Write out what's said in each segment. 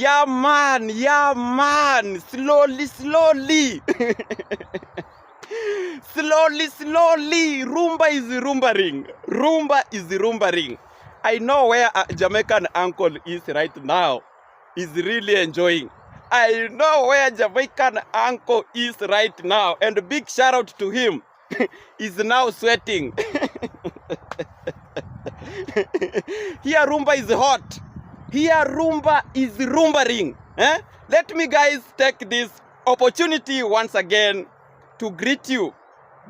Yeah, man. Yeah, man. Slowly, slowly. Slowly, slowly. Rumba is rumbering. Rumba is rumbering. I know where a Jamaican uncle is right now. He's really enjoying. I know where Jamaican uncle is right now. And a big shout out to him. He's now sweating. Here rumba is hot. Here rumba is rumbering. Let me guys take this opportunity once again to greet you.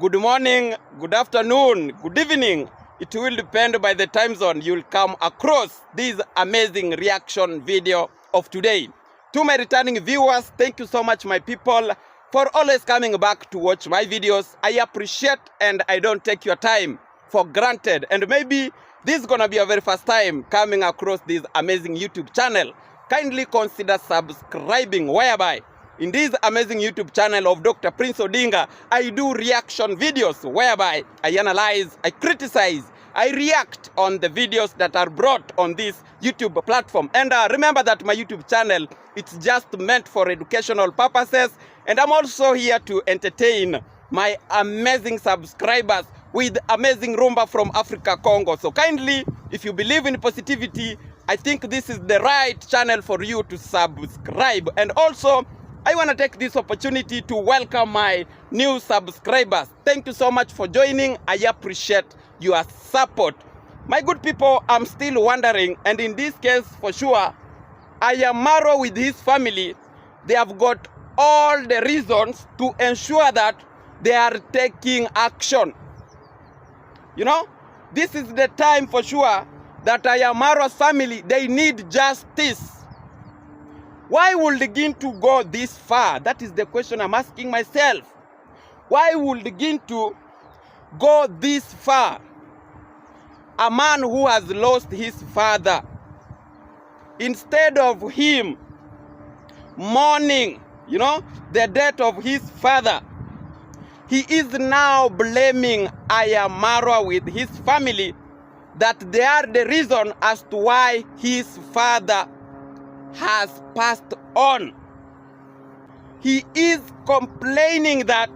Good morning, good afternoon, good evening. It will depend by the time zone you'll come across this amazing reaction video of today. To my returning viewers, thank you so much, my people, for always coming back to watch my videos. I appreciate and I don't take your time for granted. And maybe this is gonna be your very first time coming across this amazing YouTube channel. Kindly consider subscribing, whereby in this amazing YouTube channel of Dr. Prince Odinga, I do reaction videos whereby I analyze, I criticize, I react on the videos that are brought on this YouTube platform. And remember that my YouTube channel, it's just meant for educational purposes. And I'm also here to entertain my amazing subscribers with amazing rumba from Africa, Congo. So kindly, if you believe in positivity, I think this is the right channel for you to subscribe. And also, I want to take this opportunity to welcome my new subscribers. Thank you so much for joining. I appreciate your support. My good people, I'm still wondering, and in this case, for sure, I am Maro with his family. They have got all the reasons to ensure that they are taking action. You know, this is the time for sure that I am Maro's family, they need justice. Why would Gintu go this far? That is the question I'm asking myself. Why would Gintu go this far? A man who has lost his father, instead of him mourning, you know, the death of his father, he is now blaming Marwa with his family that they are the reason as to why his father has passed on. He is complaining that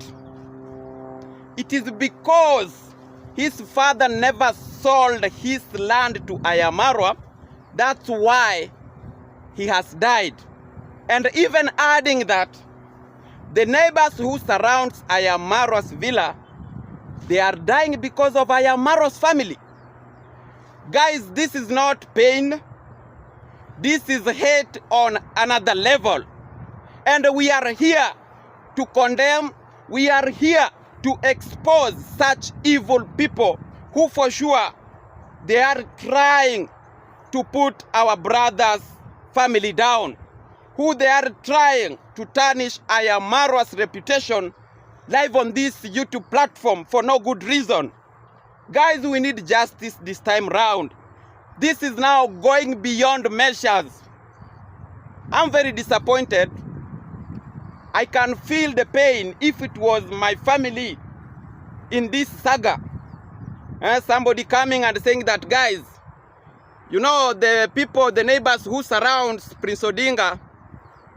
it is because his father never sold his land to Marwa, that's why he has died. And even adding that the neighbors who surround Marwa's villa, they are dying because of Marwa's family. Guys, this is not pain. This is hate on another level. And we are here to condemn. We are here to expose such evil people who for sure they are trying to put our brother's family down, who they are trying to tarnish Marwa's reputation live on this YouTube platform for no good reason. Guys, we need justice this time round. This is now going beyond measures. I'm very disappointed. I can feel the pain if it was my family in this saga. Somebody coming and saying that, guys, you know, the people, the neighbors who surround Prince Odinga,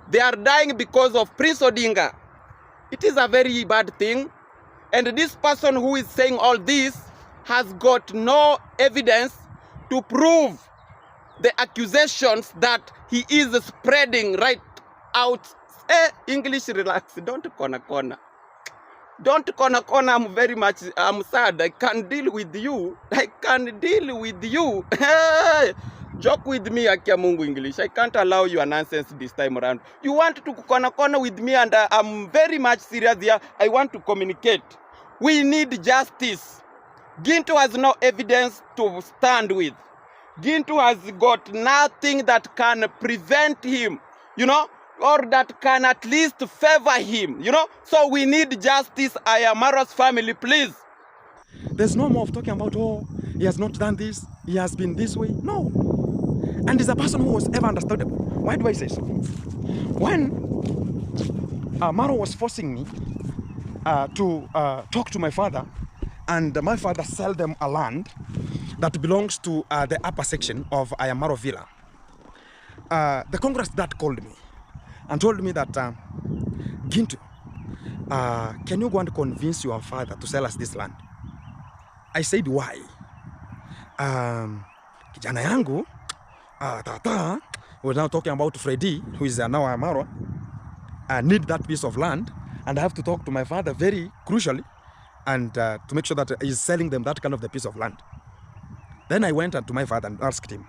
they are dying because of Prince Odinga. It is a very bad thing. And this person who is saying all this has got no evidence to prove the accusations that he is spreading right out. English, relax. Don't corner. Don't corner. I'm sad. I can't deal with you. I can't deal with you. Joke with me, Akia Mungu English. I can't allow your nonsense this time around. You want to corner with me, and I'm very much serious here. I want to communicate. We need justice. Gintu has no evidence to stand with. Gintu has got nothing that can prevent him, you know, or that can at least favor him, you know. So we need justice, Marwa's family, please. There's no more of talking about, oh, he has not done this, he has been this way. No. And he's a person who was ever understandable. Why do I say so? When Maro was forcing me to talk to my father, and my father sold them a land that belongs to the upper section of Maro Villa. the Congress dad called me and told me that, Gintu, can you go and convince your father to sell us this land? I said, why? Kijana yangu, Tata, we're now talking about Freddy, who is now a Maro, need that piece of land, and I have to talk to my father very crucially, and to make sure that he's selling them that kind of the piece of land. Then I went to my father and asked him,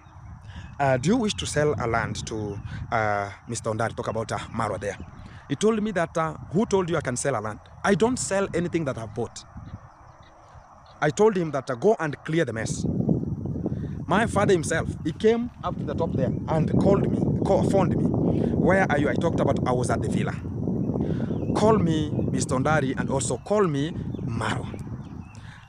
do you wish to sell a land to Mr. Ondari? Talk about Marwa there. He told me that, who told you I can sell a land? I don't sell anything that I've bought. I told him that go and clear the mess. My father himself, he came up to the top there and phoned me. Where are you? I talked about I was at the villa. Call me Mr. Ondari and also call me Maro.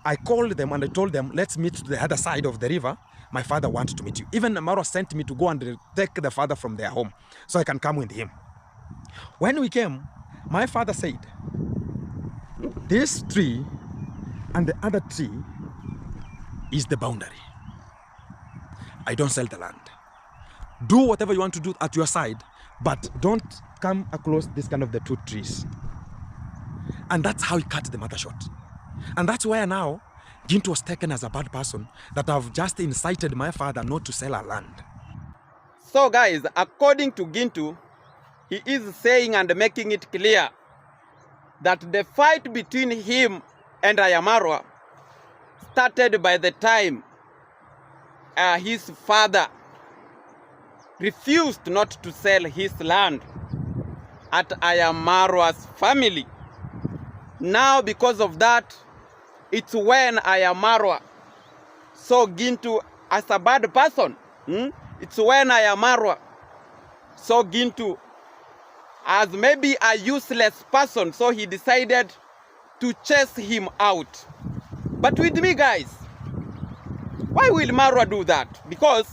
I called them and I told them, let's meet to the other side of the river. My father wants to meet you. Even Maro sent me to go and take the father from their home so I can come with him. When we came, my father said, this tree and the other tree is the boundary. I don't sell the land. Do whatever you want to do at your side, but don't come across this kind of the two trees. And that's how he cut the matter short. And that's why now Gintu was taken as a bad person, that I've just incited my father not to sell our land. So guys, according to Gintu, he is saying and making it clear that the fight between him and Marwa started by the time his father refused not to sell his land at Marwa's family. Now because of that, it's when Marwa saw Gintu as a bad person. It's when Marwa saw Gintu as maybe a useless person, so he decided to chase him out. But with me guys, why will Marwa do that? Because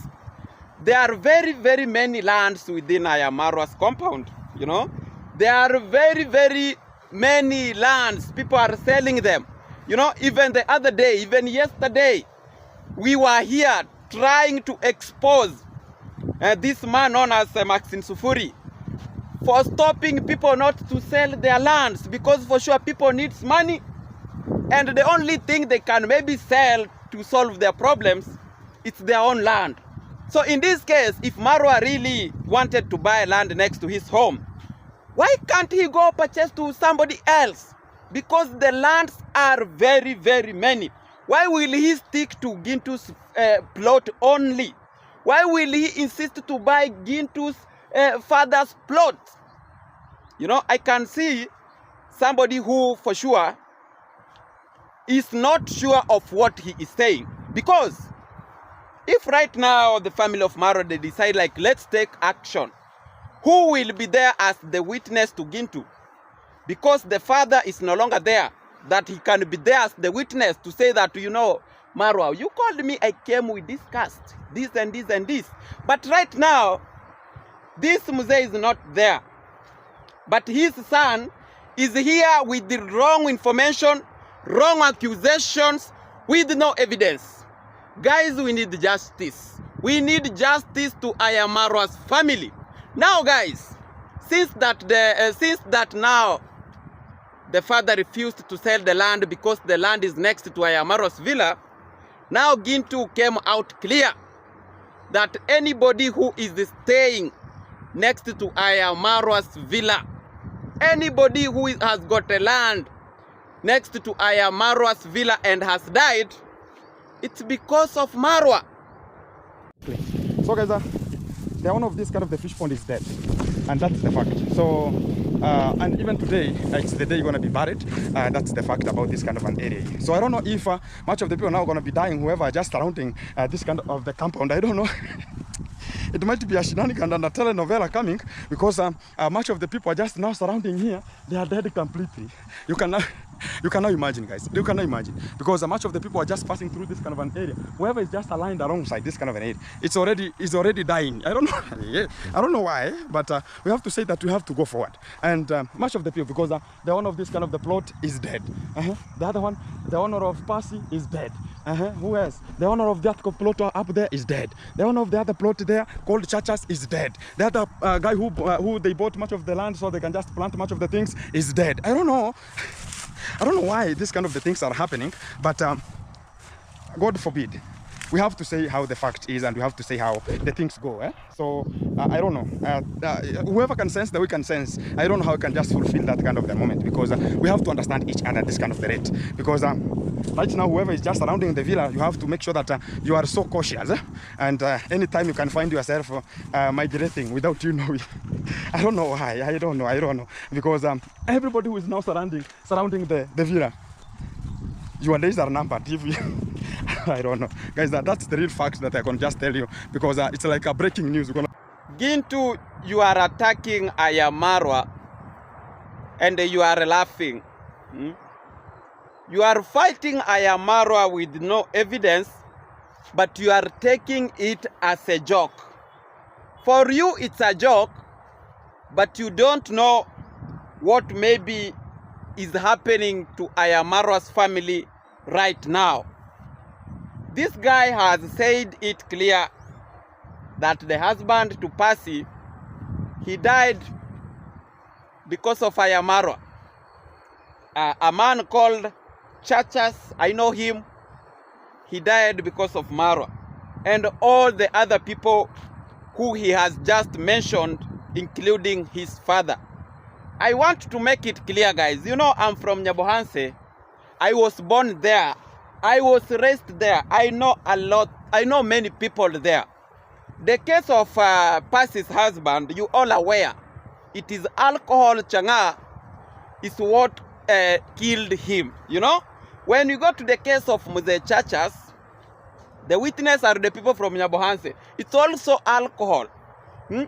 there are very, very many lands within Marwa's compound, you know. There are very, very many lands. People are selling them. You know, even the other day, even yesterday, we were here trying to expose this man known as Maxine Sufuri for stopping people not to sell their lands, because for sure people need money, and the only thing they can maybe sell to solve their problems, it's their own land. So in this case, if Marwa really wanted to buy land next to his home, why can't he go purchase to somebody else? Because the lands are very, very many. Why will he stick to Gintu's plot only? Why will he insist to buy Gintu's father's plot? You know, I can see somebody who for sure is not sure of what he is saying. Because if right now the family of Maro, they decide like, let's take action, who will be there as the witness to Gintu? Because the father is no longer there, that he can be there as the witness to say that, you know, Marwa, you called me, I came, we discussed this and this and this. But right now, this Mzee is not there. But his son is here with the wrong information, wrong accusations, with no evidence. Guys, we need justice. We need justice to Marwa's family. Now, guys, since that now the father refused to sell the land because the land is next to Marwa's villa, now Gintu came out clear that anybody who is staying next to Marwa's villa, anybody who has got a land next to Marwa's villa and has died, it's because of Marwa. So guys, the owner of this kind of the fish pond is dead, and that's the fact. So and even today, it's the day you're gonna be buried. That's the fact about this kind of an area. So I don't know if much of the people are now gonna be dying, whoever are just surrounding this kind of the compound. I don't know. It might be a shenanigan and a telenovela coming, because much of the people are just now surrounding here. They are dead completely. You cannot imagine, guys. You cannot imagine, because much of the people are just passing through this kind of an area. Whoever is just aligned alongside this kind of an area, it's already dying. I don't know. I don't know why, but we have to say that we have to go forward. And much of the people, because the owner of this kind of the plot is dead. The other one, the owner of Percy, is dead. Who else? The owner of that plot up there is dead. The owner of the other plot there called Chachas is dead. The other guy who they bought much of the land so they can just plant much of the things is dead. I don't know. I don't know why this kind of the things are happening, but God forbid. We have to say how the fact is, and we have to say how the things go. So I don't know. Whoever can sense that we can sense. I don't know how we can just fulfill that kind of the moment, because we have to understand each other this kind of the rate. Because right now, whoever is just surrounding the villa, you have to make sure that you are so cautious. And anytime you can find yourself migrating without you knowing. I don't know why. I don't know. Because everybody who is now surrounding the villa, your days are numbered. I don't know. Guys, that's the real fact that I can just tell you, because it's like a breaking news. Gintu, you are attacking Marwa and you are laughing. You are fighting Marwa with no evidence, but you are taking it as a joke. For you, it's a joke, but you don't know what maybe is happening to Marwa's family right now. This guy has said it clear that the husband to Percy, he died because of Marwa. A man called Chachas, I know him, he died because of Marwa. And all the other people who he has just mentioned, including his father. I want to make it clear, guys. You know, I'm from Nyabohanse. I was born there. I was raised there. I know a lot. I know many people there. The case of Percy's husband, you all aware. It is alcohol, changa, is what killed him. You know? When you go to the case of Mzee Chachas, the witness are the people from Nyabohanse. It's also alcohol.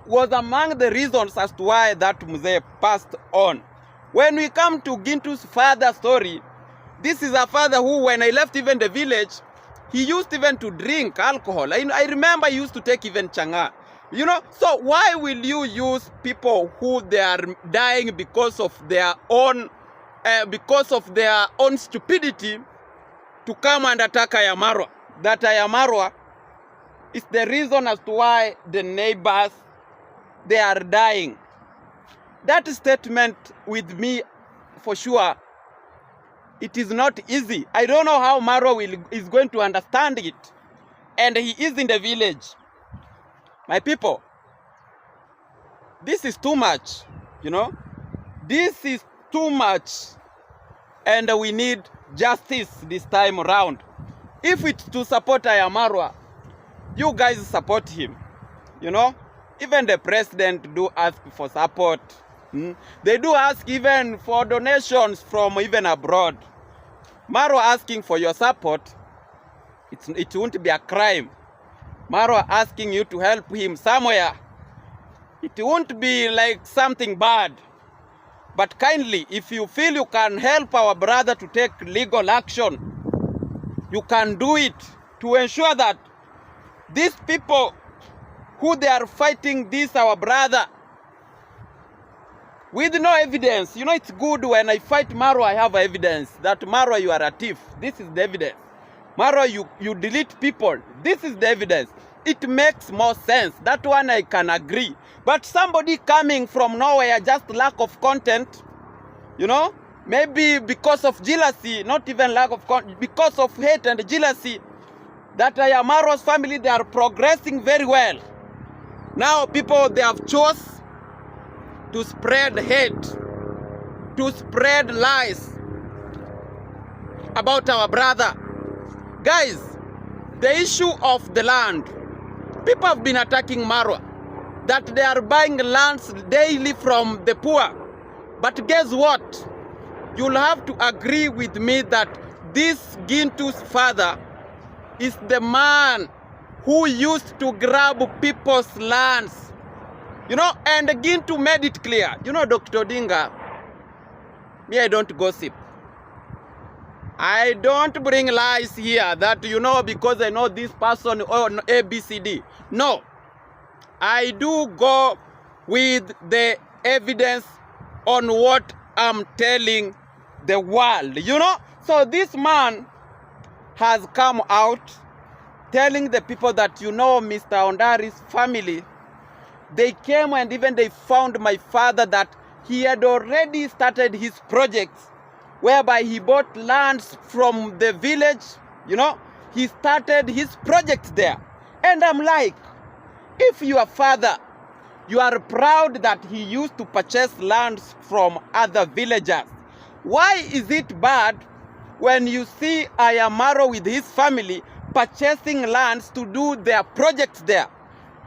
Was among the reasons as to why that Mzee passed on. When we come to Gintu's father story, this is a father who, when I left even the village, he used even to drink alcohol. I remember he used to take even changa. You know, so why will you use people who they are dying because of their own stupidity to come and attack Marwa? That Marwa is the reason as to why the neighbors, they are dying. That statement with me, for sure, it is not easy. I don't know how Maro is going to understand it. And he is in the village. My people, this is too much, you know. This is too much. And we need justice this time around. If it's to support Marwa, you guys support him, you know. Even the president do ask for support. They do ask even for donations from even abroad. Maro asking for your support, it won't be a crime. Maro asking you to help him somewhere, it won't be like something bad. But kindly, if you feel you can help our brother to take legal action, you can do it to ensure that these people who they are fighting this our brother with no evidence. You know, it's good when I fight Maro, I have evidence that Maro, you are a thief. This is the evidence. Maro, you delete people. This is the evidence. It makes more sense. That one I can agree. But somebody coming from nowhere, just lack of content, you know, maybe because of jealousy, not even lack of content, because of hate and jealousy, that Maro's family, they are progressing very well. Now people, they have chose to spread hate, to spread lies about our brother. Guys, the issue of the land, people have been attacking Marwa, that they are buying lands daily from the poor. But guess what? You'll have to agree with me that this Gintu's father is the man who used to grab people's lands. You know, and Gintu made it clear. You know, Dr. Dinga, me, I don't gossip. I don't bring lies here that, you know, because I know this person or ABCD. No. I do go with the evidence on what I'm telling the world, you know. So this man, has come out telling the people that, you know, Mr. Ondari's family, they came and even they found my father that he had already started his projects whereby he bought lands from the village, you know, he started his projects there. And I'm like, if your father, you are proud that he used to purchase lands from other villagers, why is it bad when you see Maro with his family purchasing lands to do their projects there?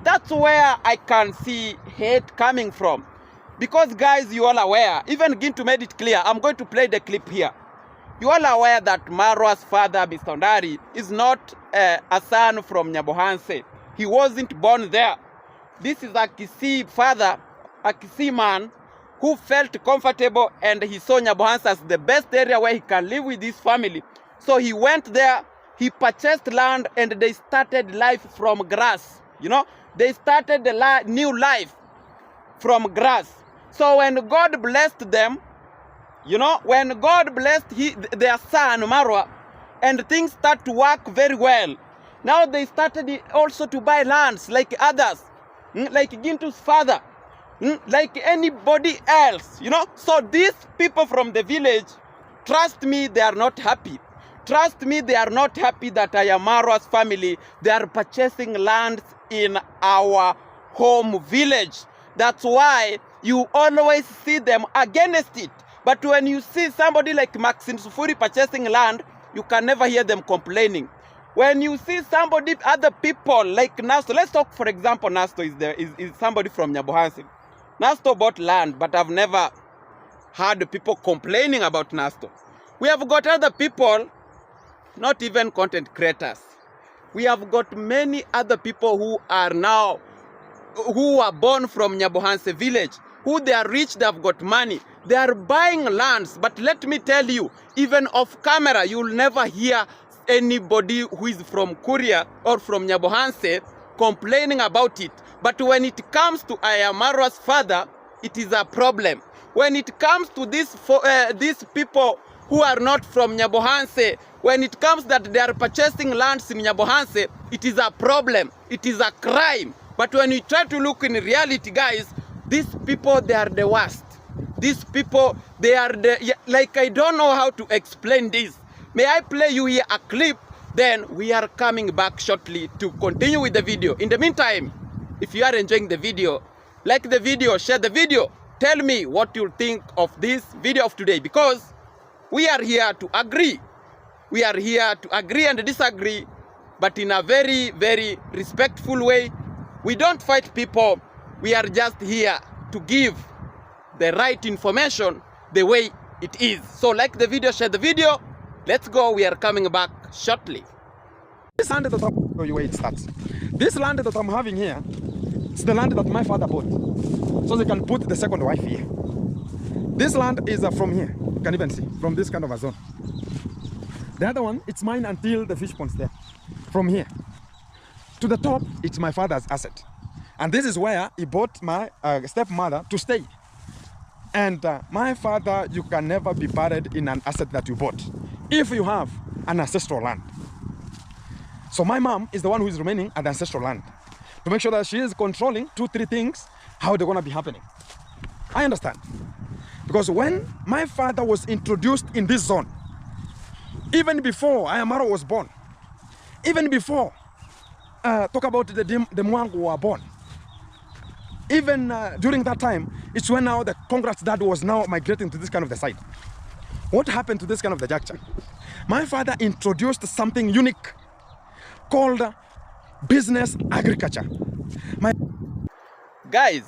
That's where I can see hate coming from. Because guys, you all aware, even Gintu made it clear, I'm going to play the clip here. You all aware that Marwa's father, Mr. Ondari, is not a son from Nyabohanse. He wasn't born there. This is a Kisii father, a Kisii man, who felt comfortable and he saw Nyabohanse as the best area where he can live with his family. So he went there, he purchased land, and they started life from grass. You know, they started the new life from grass. So when God blessed them, you know, when God blessed their son, Marwa, and things start to work very well, now they started also to buy lands like others, like Gintu's father, like anybody else, you know. So these people from the village, trust me, they are not happy. Trust me, they are not happy that I am Marwa's family. They are purchasing lands in our home village. That's why you always see them against it. But when you see somebody like Maxine Sufuri purchasing land, you can never hear them complaining. When you see somebody, other people like Nasto, let's talk, for example, Nasto is somebody from Nyabohanse. Nasto bought land, but I've never heard people complaining about Nasto. We have got other people, not even content creators. We have got many other people who are now, who are born from Nyabohanse village, who they are rich, they have got money. They are buying lands, but let me tell you, even off camera, you'll never hear anybody who is from Kuria or from Nyabohanse complaining about it. But when it comes to Marwa's father, it is a problem. When it comes to these people who are not from Nyabohanse, when it comes that they are purchasing lands in Nyabohanse, it is a problem. It is a crime. But when you try to look in reality, guys, these people, they are the worst. These people, they are like, I don't know how to explain this. May I play you here a clip? Then we are coming back shortly to continue with the video. In the meantime, if you are enjoying the video, like the video, share the video. Tell me what you think of this video of today, because we are here to agree. We are here to agree and disagree, but in a very, very respectful way. We don't fight people. We are just here to give the right information the way it is. So like the video, share the video. Let's go. We are coming back shortly. This land that I'm show you where it starts. This land that I'm having here, it's the land that my father bought, so they can put the second wife here. This land is from here. You can even see from this kind of a zone. The other one, it's mine until the fish pond's there. From here to the top, it's my father's asset, and this is where he bought my stepmother to stay. And my father, you can never be buried in an asset that you bought if you have an ancestral land. So my mom is the one who is remaining at the ancestral land to make sure that she is controlling 2-3 things, how they're going to be happening. I understand. Because when my father was introduced in this zone, even before Maro was born, even before, talk about the Mwangu were born, even during that time, it's when now the Congrats dad was now migrating to this kind of the side. What happened to this kind of the juncture? My father introduced something unique called business agriculture. Guys,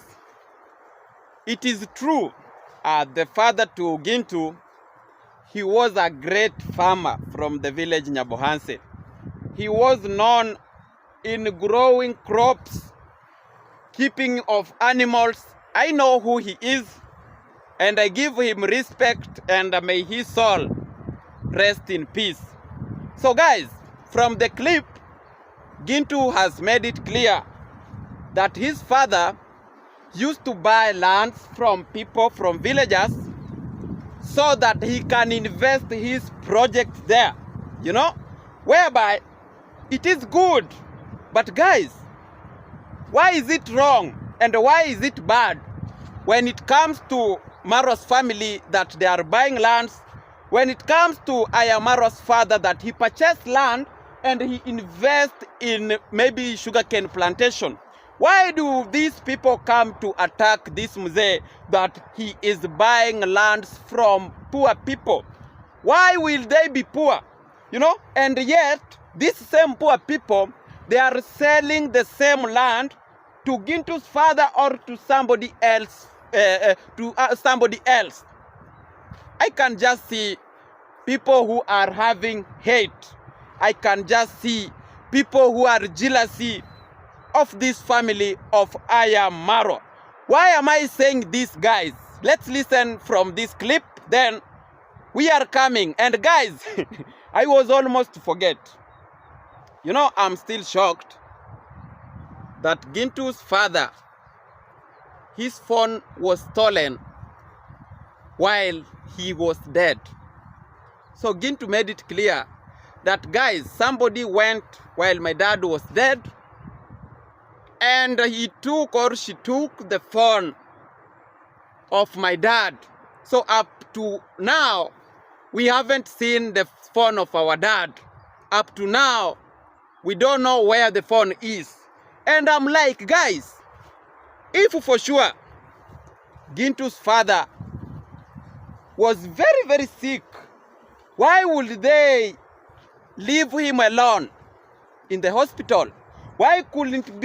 it is true, the father to Gintu, he was a great farmer from the village Nyabohanse. He was known in growing crops, keeping of animals. I know who he is, and I give him respect, and may his soul rest in peace. So guys, from the clip, Gintu has made it clear that his father used to buy lands from people, from villagers, so that he can invest his project there, you know. whereby it is good. But guys, why is it wrong and why is it bad when it comes to Maro's family that they are buying lands, when it comes to Maro's father that he purchased land and he invests in maybe sugarcane plantation? Why do these people come to attack this mzee that he is buying lands from poor people? Why will they be poor? You know, and yet these same poor people, they are selling the same land to Gintu's father or to somebody else. Somebody else. I can just see people who are having hate. I can just see people who are jealousy of this family of Maro. Why am I saying this, guys? Let's listen from this clip, then we are coming. And guys, I was almost to forget. You know, I'm still shocked that Gintu's father, his phone was stolen while he was dead. So Gintu made it clear that, guys, somebody went while my dad was dead and he took or she took the phone of my dad. So up to now, we haven't seen the phone of our dad. Up to now, we don't know where the phone is. And I'm like, guys, if for sure Gintu's father was very, very sick, why would they leave him alone in the hospital? Why couldn't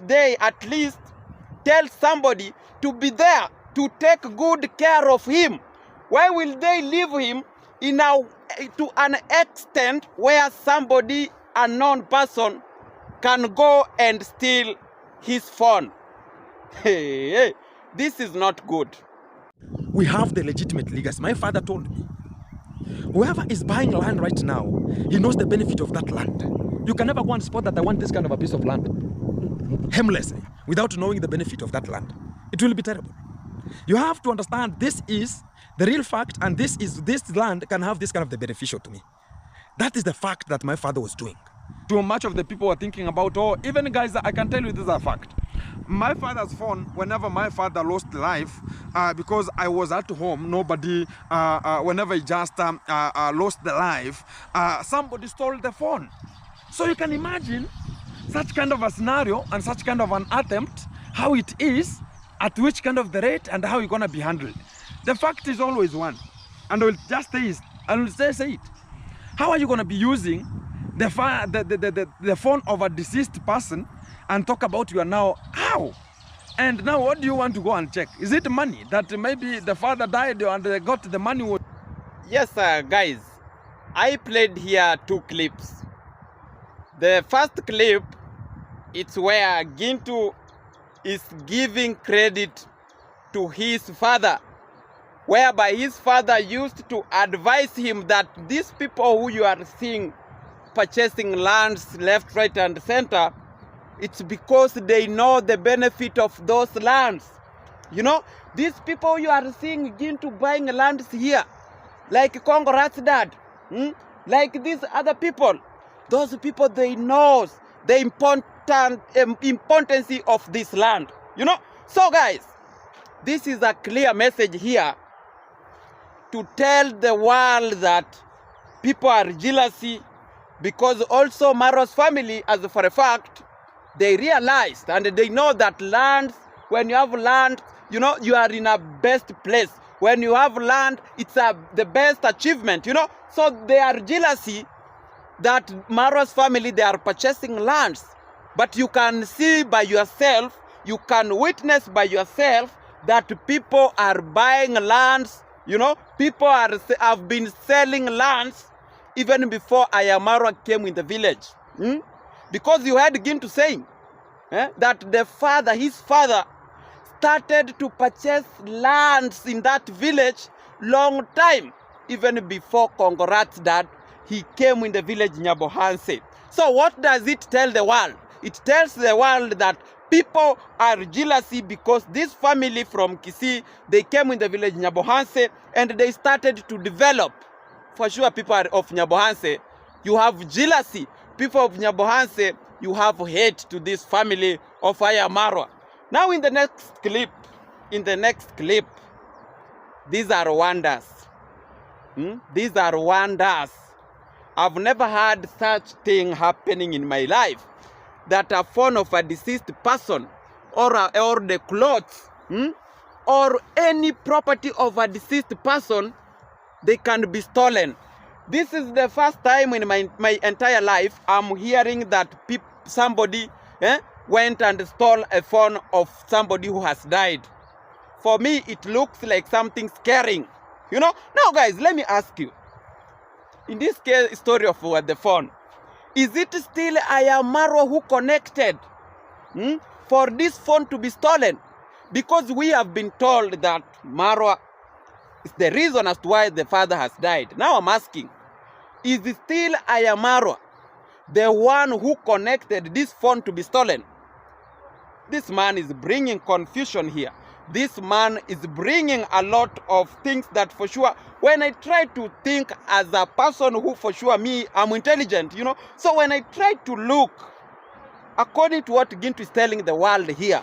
they at least tell somebody to be there to take good care of him? Why will they leave him to an extent where somebody, unknown person, can go and steal his phone? Hey, this is not good. We have the legitimate legacy. My father told me, whoever is buying land right now, he knows the benefit of that land. You can never go and spot that I want this kind of a piece of land harmlessly without knowing the benefit of that land. It will be terrible. You have to understand this is the real fact, and this land can have this kind of the beneficial to me. That is the fact that my father was doing. Too much of the people are thinking about, oh, even guys, I can tell you this is a fact. My father's phone, whenever my father lost life, because I was at home, nobody, whenever he just lost the life, somebody stole the phone. So you can imagine such kind of a scenario and such kind of an attempt, how it is, at which kind of the rate and how you're going to be handled. The fact is always one, and I will just say it. How are you going to be using the phone of a deceased person and talk about you are now how? And now what do you want to go and check? Is it money that maybe the father died and they got the money? Yes, guys, I played here 2 clips. The first clip, it's where Gintu is giving credit to his father, whereby his father used to advise him that these people who you are seeing purchasing lands left, right, and center, it's because they know the benefit of those lands. You know, these people you are seeing Gintu buying lands here, like Congrats dad, like these other people, those people, they know the importance of this land. You know, so guys, this is a clear message here to tell the world that people are jealousy, because also Maro's family, as for a fact, they realized and they know that lands, when you have land, you know, you are in a best place. When you have land, it's the best achievement, you know. So they are jealousy that Maro's family, they are purchasing lands. But you can see by yourself, you can witness by yourself that people are buying lands, you know. People have been selling lands even before Marwa came in the village. Because you heard Gintu saying that his father started to purchase lands in that village long time, even before Congrats dad, he came in the village Nyabohanse. So what does it tell the world? It tells the world that people are jealousy because this family from Kisii, they came in the village Nyabohanse and they started to develop. for sure people of Nyabohanse, you have jealousy. People of Nyabohanse, you have hate to this family of Marwa. Now in the next clip, these are wonders. These are wonders. I've never had such thing happening in my life, that a phone of a deceased person or the clothes or any property of a deceased person, they can be stolen. This is the first time in my entire life I'm hearing that somebody went and stole a phone of somebody who has died. For me, it looks like something scaring. You know? Now guys, let me ask you. In this case, story of the phone, is it still Maro who connected for this phone to be stolen? Because we have been told that Marwa is the reason as to why the father has died. Now I'm asking, is it still Marwa the one who connected this phone to be stolen? This man is bringing confusion here. This man is bringing a lot of things that for sure, when I try to think as a person who for sure I'm intelligent, you know. So when I try to look according to what Gintu is telling the world here,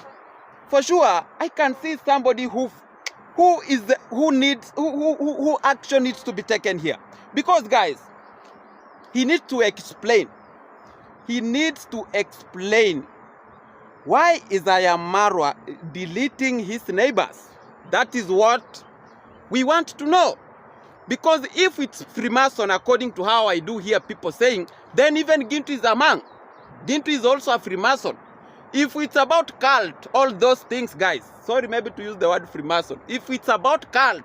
for sure I can see somebody who action needs to be taken here. Because guys, he needs to explain. He needs to explain why is Marwa deleting his neighbors. That is what we want to know. Because if it's Freemason, according to how I do hear people saying, then even Gintu is among. Gintu is also a Freemason. If it's about cult, all those things, guys, sorry maybe to use the word Freemason. If it's about cult,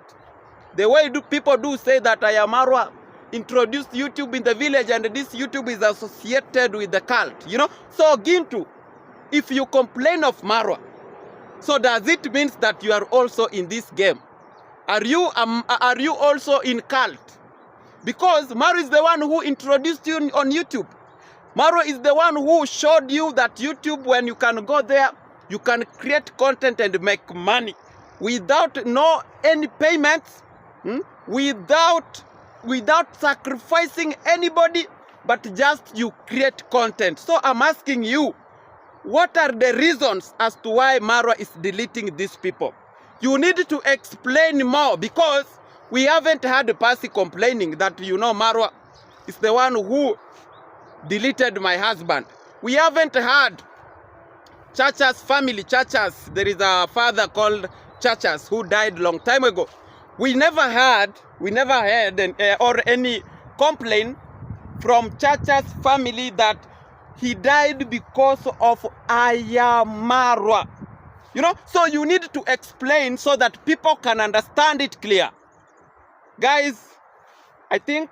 the way people do say that Marwa introduced YouTube in the village and this YouTube is associated with the cult, you know. So Gintu, if you complain of Marwa, so does it mean that you are also in this game? Are you also in cult? Because Maro is the one who introduced you on YouTube. Maro is the one who showed you that YouTube, when you can go there, you can create content and make money without any payments, without sacrificing anybody, but just you create content. So I'm asking you, what are the reasons as to why Marwa is deleting these people? You need to explain more, because we haven't had a person complaining that, you know, Marwa is the one who deleted my husband. We haven't had Chacha's family, Chacha's. There is a father called Chacha's who died long time ago. We never had any complaint from Chacha's family that he died because of Marwa. You know, so you need to explain so that people can understand it clear. Guys, I think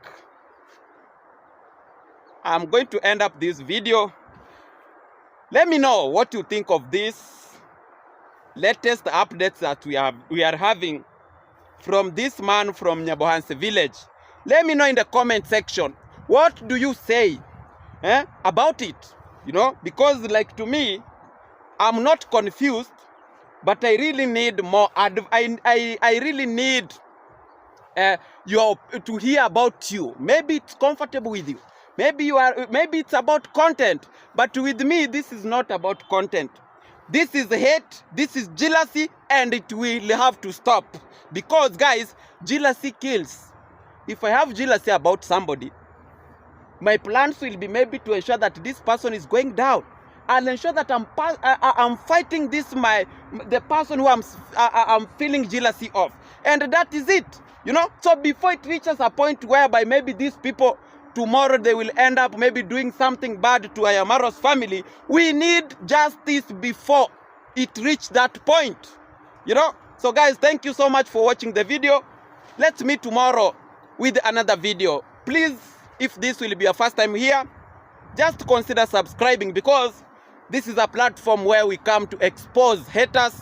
I'm going to end up this video. Let me know what you think of this latest updates that we are having from this man from Nyabohanse village. Let me know in the comment section. What do you say about it? You know, because like to me, I'm not confused, but I really need more. I really need to hear about you. Maybe it's comfortable with you. Maybe it's about content. But with me, this is not about content. This is hate, this is jealousy, and it will have to stop. Because guys, jealousy kills. If I have jealousy about somebody, my plans will be maybe to ensure that this person is going down. I'll ensure that I'm fighting the person who I'm feeling jealousy of. And that is it. You know, so before it reaches a point whereby maybe these people tomorrow they will end up maybe doing something bad to Maro's family, we need justice before it reaches that point. You know, so guys, thank you so much for watching the video. Let's meet tomorrow with another video. Please, if this will be your first time here, just consider subscribing, because this is a platform where we come to expose haters,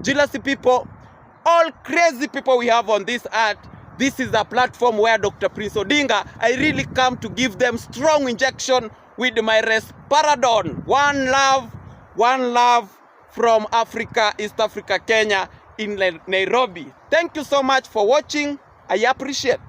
jealousy people, all crazy people we have on this earth. This is a platform where Dr. Prince Odinga, I really come to give them strong injection with my Respiradon. One love from Africa, East Africa, Kenya, in Nairobi. Thank you so much for watching. I appreciate.